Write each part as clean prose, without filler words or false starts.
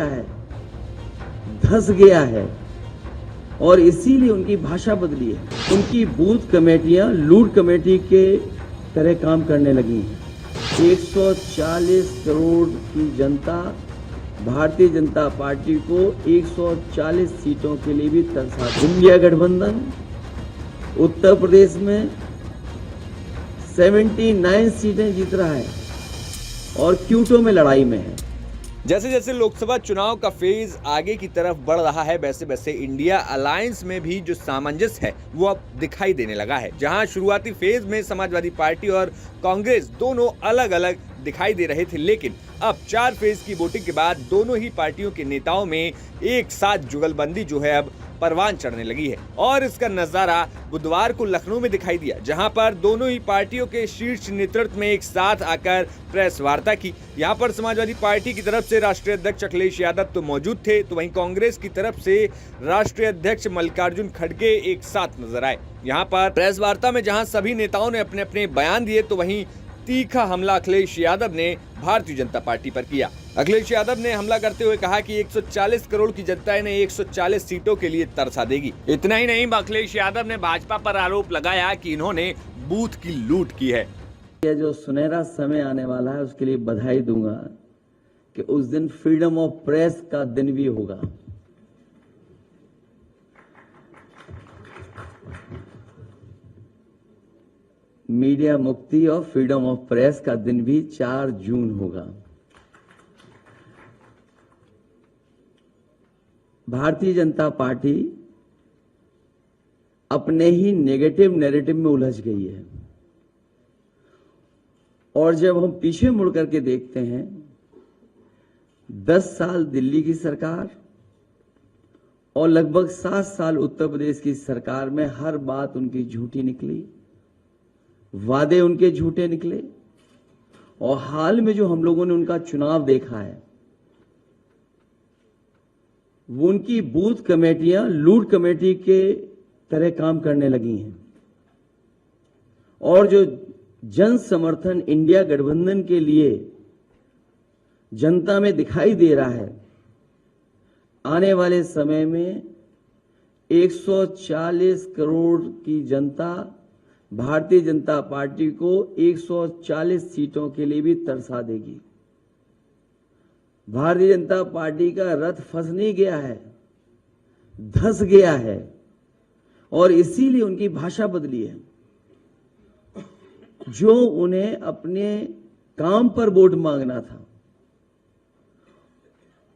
है, धस गया है और इसीलिए उनकी भाषा बदली है। उनकी बूथ कमेटियां लूट कमेटी के तरह काम करने लगी हैं। 140 करोड़ की जनता भारतीय जनता पार्टी को 140 सीटों के लिए भी तरसा। इंडिया गठबंधन उत्तर प्रदेश में 79 सीटें जीत रहा है और क्यूटो में लड़ाई में है। जैसे जैसे लोकसभा चुनाव का फेज आगे की तरफ बढ़ रहा है, वैसे वैसे इंडिया अलायंस में भी जो सामंजस्य है वो अब दिखाई देने लगा है। जहां शुरुआती फेज में समाजवादी पार्टी और कांग्रेस दोनों अलग अलग दिखाई दे रहे थे, लेकिन अब 4 फेज की वोटिंग के बाद दोनों ही पार्टियों के नेताओं में एक साथ जुगलबंदी जो है अब परवान चढ़ने लगी है। और इसका नजारा बुधवार को लखनऊ में दिखाई दिया, जहां पर दोनों ही पार्टियों के शीर्ष नेतृत्व में एक साथ आकर प्रेस वार्ता की। यहां पर समाजवादी पार्टी की तरफ से राष्ट्रीय अध्यक्ष अखिलेश यादव तो मौजूद थे, तो वहीं कांग्रेस की तरफ से राष्ट्रीय अध्यक्ष मल्लिकार्जुन खड़गे एक साथ नजर आए। यहाँ पर प्रेस वार्ता में जहाँ सभी नेताओं ने अपने अपने बयान दिए, तो वहीं तीखा हमला अखिलेश यादव ने भारतीय जनता पार्टी पर किया। अखिलेश यादव ने हमला करते हुए कहा कि 140 करोड़ की जनता इन्हें 140 सीटों के लिए तरसा देगी। इतना ही नहीं, अखिलेश यादव ने भाजपा पर आरोप लगाया कि इन्होंने बूथ की लूट की है। यह जो सुनहरा समय आने वाला है उसके लिए बधाई दूंगा कि उस दिन फ्रीडम ऑफ प्रेस का दिन भी होगा। मीडिया मुक्ति और फ्रीडम ऑफ प्रेस का दिन भी 4 जून होगा। भारतीय जनता पार्टी अपने ही नेगेटिव नैरेटिव में उलझ गई है और जब हम पीछे मुड़ करके देखते हैं, 10 साल दिल्ली की सरकार और लगभग 7 साल उत्तर प्रदेश की सरकार में हर बात उनकी झूठी निकली, वादे उनके झूठे निकले। और हाल में जो हम लोगों ने उनका चुनाव देखा है, वो उनकी बूथ कमेटियां लूट कमेटी के तरह काम करने लगी हैं और जो जन समर्थन इंडिया गठबंधन के लिए जनता में दिखाई दे रहा है, आने वाले समय में 140 करोड़ की जनता भारतीय जनता पार्टी को 140 सीटों के लिए भी तरसा देगी। भारतीय जनता पार्टी का रथ फंस नहीं गया है, धस गया है और इसीलिए उनकी भाषा बदली है। जो उन्हें अपने काम पर वोट मांगना था,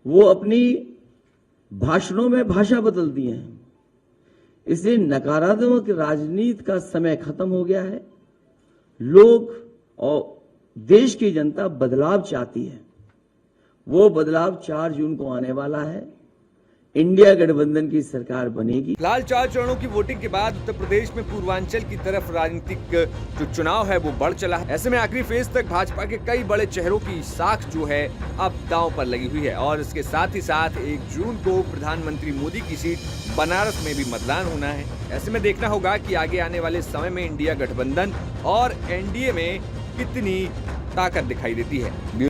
वो अपनी भाषणों में भाषा बदल दी है। इसलिए नकारात्मक राजनीति का समय खत्म हो गया है। लोग और देश की जनता बदलाव चाहती है। वो बदलाव 4 जून को आने वाला है। इंडिया गठबंधन की सरकार बनेगी। फिलहाल 4 चरणों की वोटिंग के बाद उत्तर प्रदेश में पूर्वांचल की तरफ राजनीतिक जो चुनाव है वो बढ़ चला है। ऐसे में आखिरी फेज तक भाजपा के कई बड़े चेहरों की साख जो है अब दांव पर लगी हुई है और इसके साथ ही साथ 1 जून को प्रधानमंत्री मोदी की सीट बनारस में भी मतदान होना है। ऐसे में देखना होगा कि आगे आने वाले समय में इंडिया गठबंधन और एनडीए में कितनी ताकत दिखाई देती है।